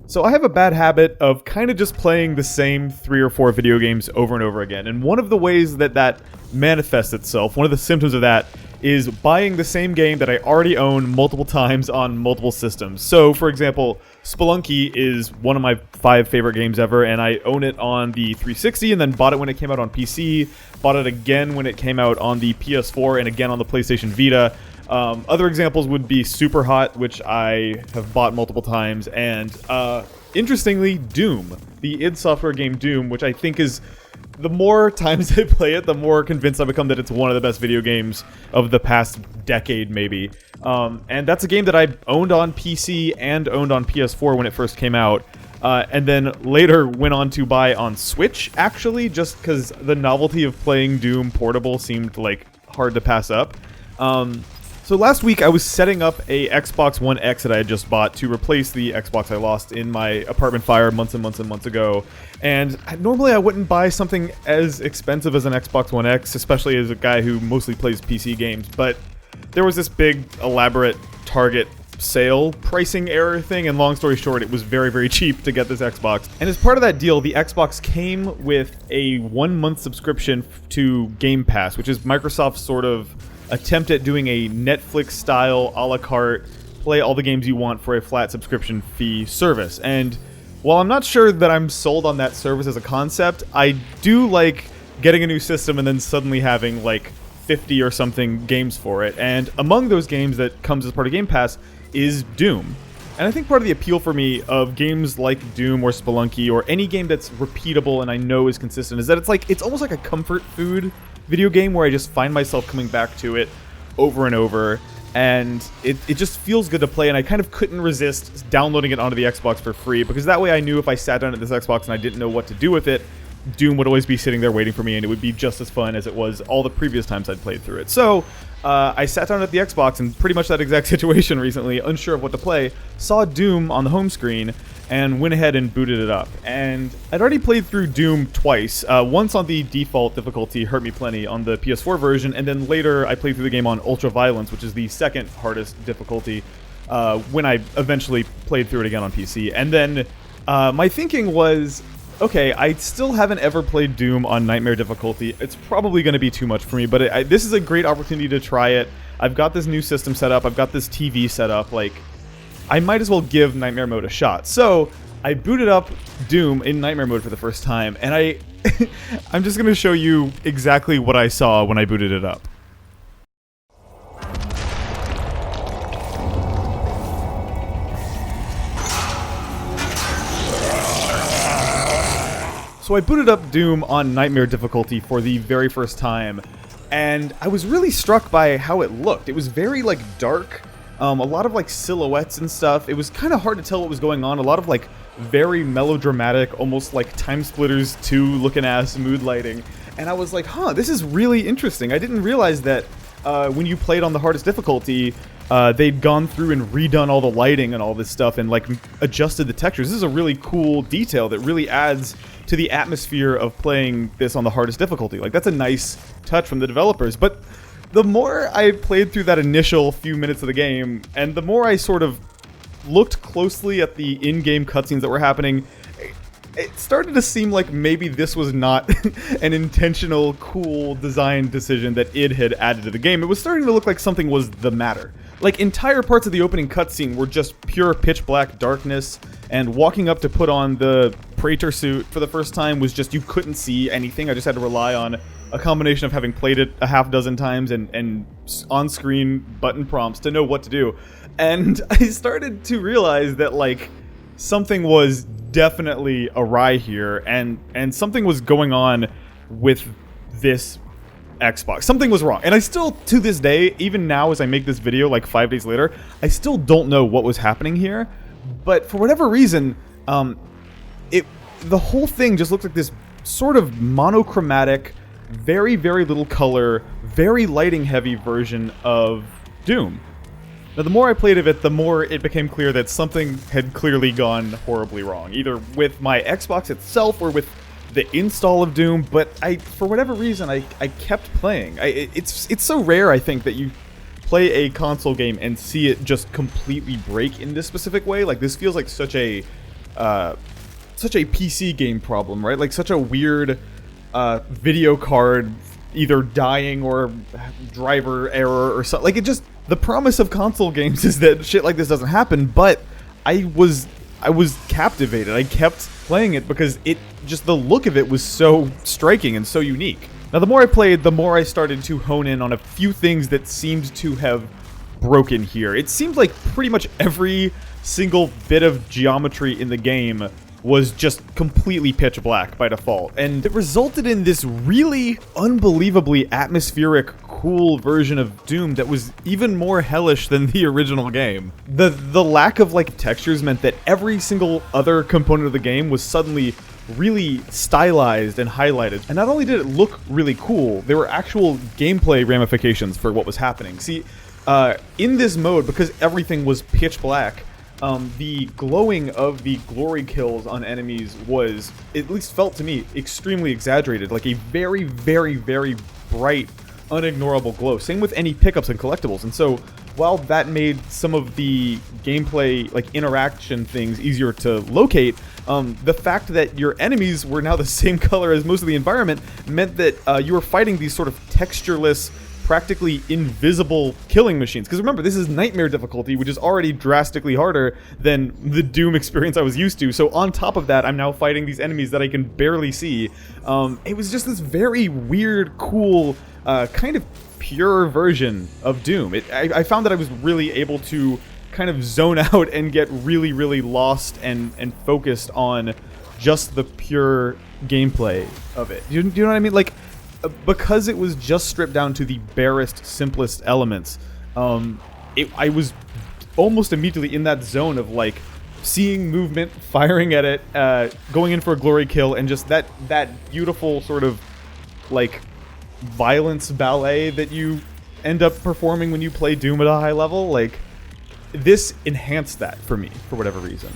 So I have a bad habit of kind of just playing the same 3 or 4 video games over and over again. And one of the ways that manifests itself, one of the symptoms of that, is buying the same game that I already own multiple times on multiple systems. So, for example, Spelunky is one of my 5 favorite games ever, and I own it on the 360 and then bought it when it came out on PC, bought it again when it came out on the PS4 and again on the PlayStation Vita. Other examples would be Super Hot, which I have bought multiple times, and interestingly, Doom, the id Software game Doom, which I think is, the more times I play it, the more convinced I become that it's one of the best video games of the past decade, maybe. And that's a game that I owned on PC and owned on PS4 when it first came out. And then later went on to buy on Switch, actually, just because the novelty of playing Doom portable seemed like hard to pass up. So last week I was setting up a Xbox One X that I had just bought to replace the Xbox I lost in my apartment fire months and months and months ago. And normally I wouldn't buy something as expensive as an Xbox One X, especially as a guy who mostly plays PC games, but there was this big, elaborate Target sale pricing error thing, and long story short, it was very, very cheap to get this Xbox. And as part of that deal, the Xbox came with a 1-month subscription to Game Pass, which is Microsoft's sort of attempt at doing a Netflix-style a la carte, play all the games you want for a flat subscription fee service. And while I'm not sure that I'm sold on that service as a concept, I do like getting a new system and then suddenly having like 50 or something games for it. And among those games that comes as part of Game Pass is Doom. And I think part of the appeal for me of games like Doom or Spelunky or any game that's repeatable and I know is consistent is that it's almost like a comfort food video game where I just find myself coming back to it over and over, and it just feels good to play, and I kind of couldn't resist downloading it onto the Xbox for free, because that way I knew if I sat down at this Xbox and I didn't know what to do with it, Doom would always be sitting there waiting for me, and it would be just as fun as it was all the previous times I'd played through it. So I sat down at the Xbox in pretty much that exact situation recently, unsure of what to play, saw Doom on the home screen, and went ahead and booted it up. And I'd already played through Doom twice, once on the default difficulty, Hurt Me Plenty, on the PS4 version, and then later I played through the game on Ultra Violence, which is the second hardest difficulty, when I eventually played through it again on PC. And then my thinking was, okay, I still haven't ever played Doom on Nightmare difficulty. It's probably going to be too much for me, but this is a great opportunity to try it. I've got this new system set up. I've got this TV set up. Like, I might as well give Nightmare mode a shot. So I booted up Doom in Nightmare mode for the first time, and I'm just going to show you exactly what I saw when I booted it up. So I booted up Doom on Nightmare difficulty for the very first time, and I was really struck by how it looked. It was very, like, dark, a lot of, like, silhouettes and stuff. It was kind of hard to tell what was going on. A lot of, like, very melodramatic, almost like Time Splitters 2 looking ass mood lighting. And I was like, huh, this is really interesting. I didn't realize that when you played on the hardest difficulty, they'd gone through and redone all the lighting and all this stuff and, like, adjusted the textures. This is a really cool detail that really adds to the atmosphere of playing this on the hardest difficulty. Like, that's a nice touch from the developers. But the more I played through that initial few minutes of the game, and the more I sort of looked closely at the in-game cutscenes that were happening, it started to seem like maybe this was not an intentional, cool design decision that id had added to the game. It was starting to look like something was the matter. Like, entire parts of the opening cutscene were just pure pitch black darkness, and walking up to put on the Praetor suit for the first time was just, you couldn't see anything. I just had to rely on a combination of having played it a half dozen times and on-screen button prompts to know what to do. And I started to realize that, like, something was definitely awry here, and something was going on with this Xbox. Something was wrong. And I still, to this day, even now as I make this video, like 5 days later, I still don't know what was happening here. But for whatever reason, the whole thing just looked like this sort of monochromatic, very, very little color, very lighting-heavy version of Doom. Now, the more I played of it, the more it became clear that something had clearly gone horribly wrong, either with my Xbox itself or with the install of Doom, but for whatever reason, I kept playing. It's so rare, I think, that you play a console game and see it just completely break in this specific way. Like, this feels like such a such a PC game problem, right? Like such a weird video card either dying or driver error or something. Like it just, the promise of console games is that shit like this doesn't happen, but I was captivated. I kept playing it because it just, the look of it was so striking and so unique. Now the more I played, the more I started to hone in on a few things that seemed to have broken here. It seemed like pretty much every single bit of geometry in the game was just completely pitch black by default, and it resulted in this really unbelievably atmospheric, cool version of Doom that was even more hellish than the original game. The lack of like textures meant that every single other component of the game was suddenly really stylized and highlighted. And not only did it look really cool, there were actual gameplay ramifications for what was happening. See, in this mode, because everything was pitch black, the glowing of the glory kills on enemies was, at least felt to me, extremely exaggerated. Like a very, very, very bright, unignorable glow. Same with any pickups and collectibles. And so, while that made some of the gameplay, like interaction things, easier to locate, the fact that your enemies were now the same color as most of the environment meant that you were fighting these sort of textureless, practically invisible killing machines. Because remember, this is nightmare difficulty, which is already drastically harder than the Doom experience I was used to. So on top of that, I'm now fighting these enemies that I can barely see. It was just this very weird, cool, kind of pure version of Doom. I found that I was really able to kind of zone out and get really, really lost and focused on just the pure gameplay of it. Do you know what I mean? Like, because it was just stripped down to the barest, simplest elements, I was almost immediately in that zone of like seeing movement, firing at it, going in for a glory kill, and just that beautiful sort of like violence ballet that you end up performing when you play Doom at a high level. Like, this enhanced that for me for whatever reason.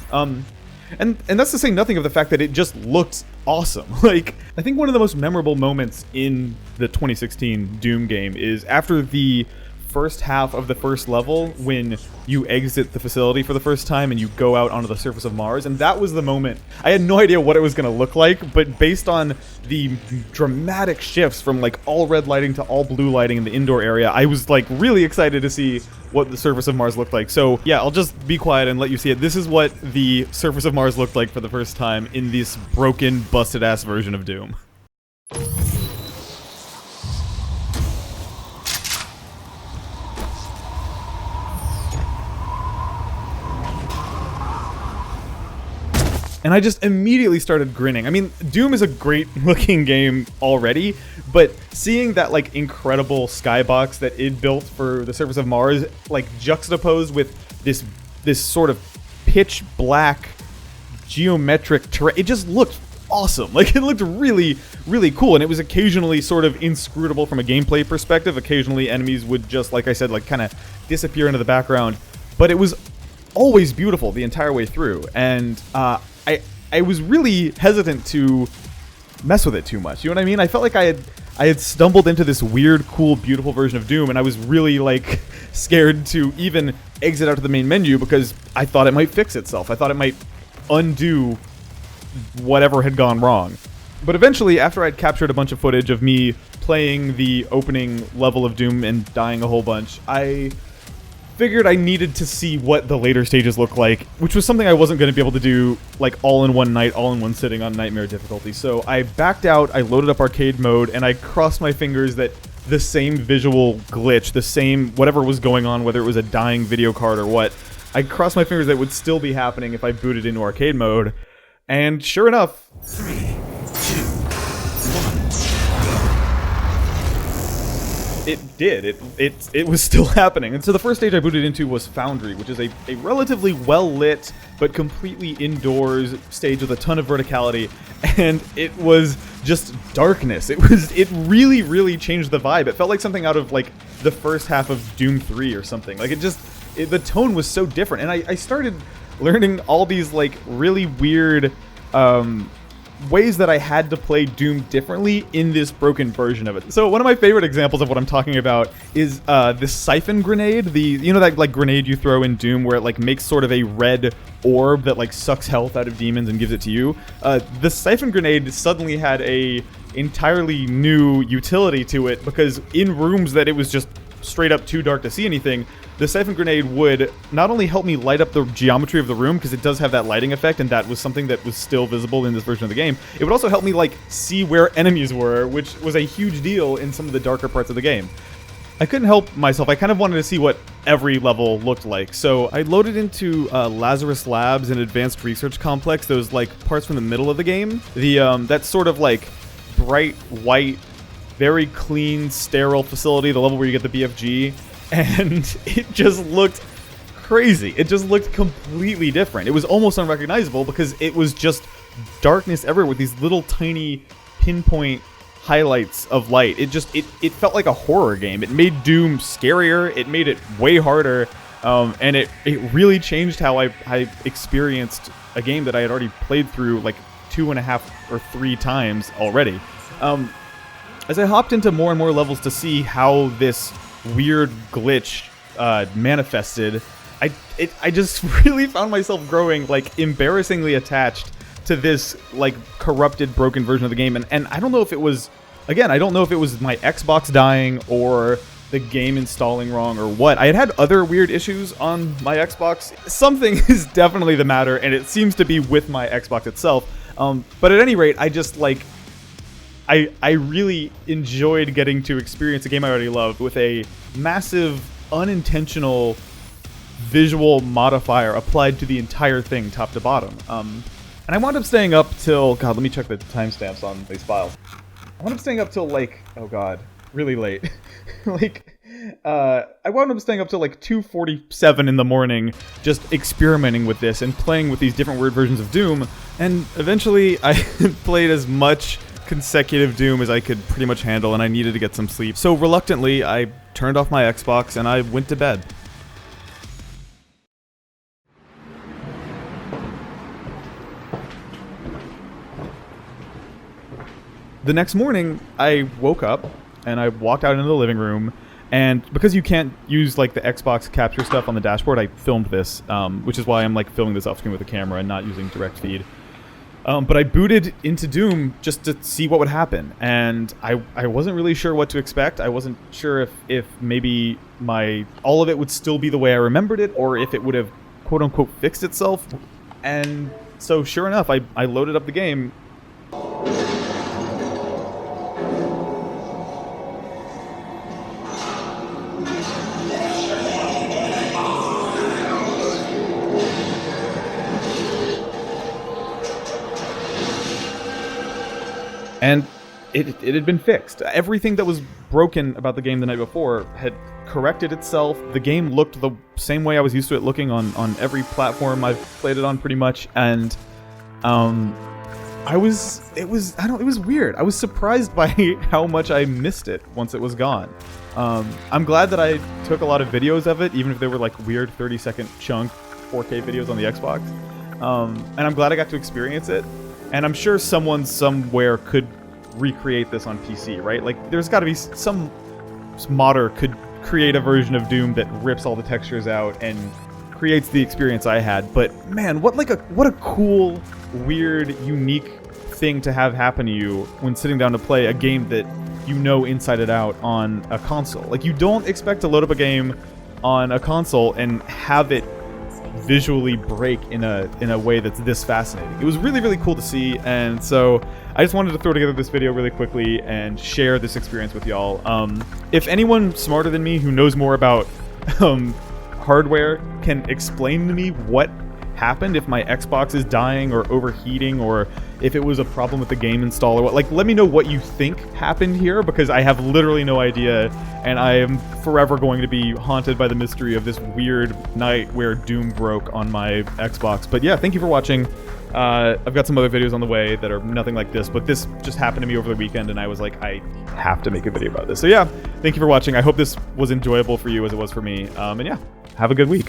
And that's to say nothing of the fact that it just looked awesome. Like, I think one of the most memorable moments in the 2016 Doom game is after the first half of the first level, when you exit the facility for the first time and you go out onto the surface of Mars. And that was the moment. I had no idea what it was going to look like, but based on the dramatic shifts from like all red lighting to all blue lighting in the indoor area, I was like really excited to see what the surface of Mars looked like. So yeah, I'll just be quiet and let you see it. This is what the surface of Mars looked like for the first time in this broken, busted ass version of Doom. And I just immediately started grinning. I mean, Doom is a great looking game already, but seeing that like incredible skybox that it built for the surface of Mars, like juxtaposed with this sort of pitch black geometric terrain, it just looked awesome. Like, it looked really, really cool, and it was occasionally sort of inscrutable from a gameplay perspective. Occasionally enemies would just, like I said, like kind of disappear into the background, but it was always beautiful the entire way through. And I was really hesitant to mess with it too much. You know what I mean? I felt like I had stumbled into this weird, cool, beautiful version of Doom, and I was really like scared to even exit out to the main menu because I thought it might fix itself. I thought it might undo whatever had gone wrong. But eventually, after I'd captured a bunch of footage of me playing the opening level of Doom and dying a whole bunch, I figured I needed to see what the later stages look like, which was something I wasn't going to be able to do like all in one night, all in one sitting on nightmare difficulty. So I backed out, I loaded up arcade mode, and I crossed my fingers that the same visual glitch, the same whatever was going on, whether it was a dying video card or what, I crossed my fingers that it would still be happening if I booted into arcade mode. And sure enough, 3, 2, 1. it did. It was still happening. And so the first stage I booted into was Foundry, which is a relatively well-lit but completely indoors stage with a ton of verticality, and it was just darkness. It really, really changed the vibe. It felt like something out of like the first half of Doom 3 or something. Like the tone was so different, and I started learning all these like really weird ways that I had to play Doom differently in this broken version of it. So one of my favorite examples of what I'm talking about is this siphon grenade. You know that like grenade you throw in Doom where it like makes sort of a red orb that like sucks health out of demons and gives it to you. The siphon grenade suddenly had a entirely new utility to it, because in rooms that it was just straight up too dark to see anything, the siphon grenade would not only help me light up the geometry of the room, because it does have that lighting effect, and that was something that was still visible in this version of the game, it would also help me like see where enemies were, which was a huge deal in some of the darker parts of the game. I couldn't help myself. I kind of wanted to see what every level looked like, so I loaded into Lazarus Labs and Advanced Research Complex, those like parts from the middle of the game. That sort of like bright white, very clean, sterile facility, the level where you get the BFG, and it just looked crazy. It just looked completely different. It was almost unrecognizable because it was just darkness everywhere with these little tiny pinpoint highlights of light. It felt like a horror game. It made Doom scarier, it made it way harder, and it really changed how I experienced a game that I had already played through like 2.5 or 3 times already. As I hopped into more and more levels to see how this weird glitch manifested, I just really found myself growing like embarrassingly attached to this like corrupted, broken version of the game. And I don't know if it was, again, I don't know if it was my Xbox dying or the game installing wrong or what. I had other weird issues on my Xbox. Something is definitely the matter, and it seems to be with my Xbox itself. But at any rate, I just like, I really enjoyed getting to experience a game I already loved with a massive, unintentional visual modifier applied to the entire thing, top to bottom. And I wound up staying up till, God, let me check the timestamps on these files. I wound up staying up till like, oh God, really late. I wound up staying up till like 2:47 in the morning just experimenting with this and playing with these different weird versions of Doom, and eventually I played as much consecutive Doom as I could pretty much handle, and I needed to get some sleep. So reluctantly, I turned off my Xbox and I went to bed. The next morning, I woke up and I walked out into the living room, and because you can't use like the Xbox capture stuff on the dashboard, I filmed this, which is why I'm like filming this off screen with the camera and not using direct feed. But I booted into Doom just to see what would happen, and I wasn't really sure what to expect. I wasn't sure if maybe all of it would still be the way I remembered it, or if it would have quote-unquote fixed itself. And so sure enough, I loaded up the game. And it had been fixed. Everything that was broken about the game the night before had corrected itself. The game looked the same way I was used to it looking on every platform I've played it on pretty much. And it was weird. I was surprised by how much I missed it once it was gone. I'm glad that I took a lot of videos of it, even if they were like weird 30-second chunk 4K videos on the Xbox. And I'm glad I got to experience it. And I'm sure someone somewhere could recreate this on PC, right? Like, there's got to be some modder could create a version of Doom that rips all the textures out and creates the experience I had. But man, what a cool, weird, unique thing to have happen to you when sitting down to play a game that you know inside and out on a console. Like, you don't expect to load up a game on a console and have it visually break in a way that's this fascinating. It was really, really cool to see, and so I just wanted to throw together this video really quickly and share this experience with y'all. If anyone smarter than me who knows more about hardware can explain to me what happened, if my Xbox is dying or overheating, or if it was a problem with the game install or what, like, let me know what you think happened here, because I have literally no idea, and I am forever going to be haunted by the mystery of this weird night where Doom broke on my Xbox. But yeah, thank you for watching. I've got some other videos on the way that are nothing like this, but this just happened to me over the weekend, and I was like, I have to make a video about this. So yeah, thank you for watching. I hope this was enjoyable for you as it was for me, and yeah, have a good week.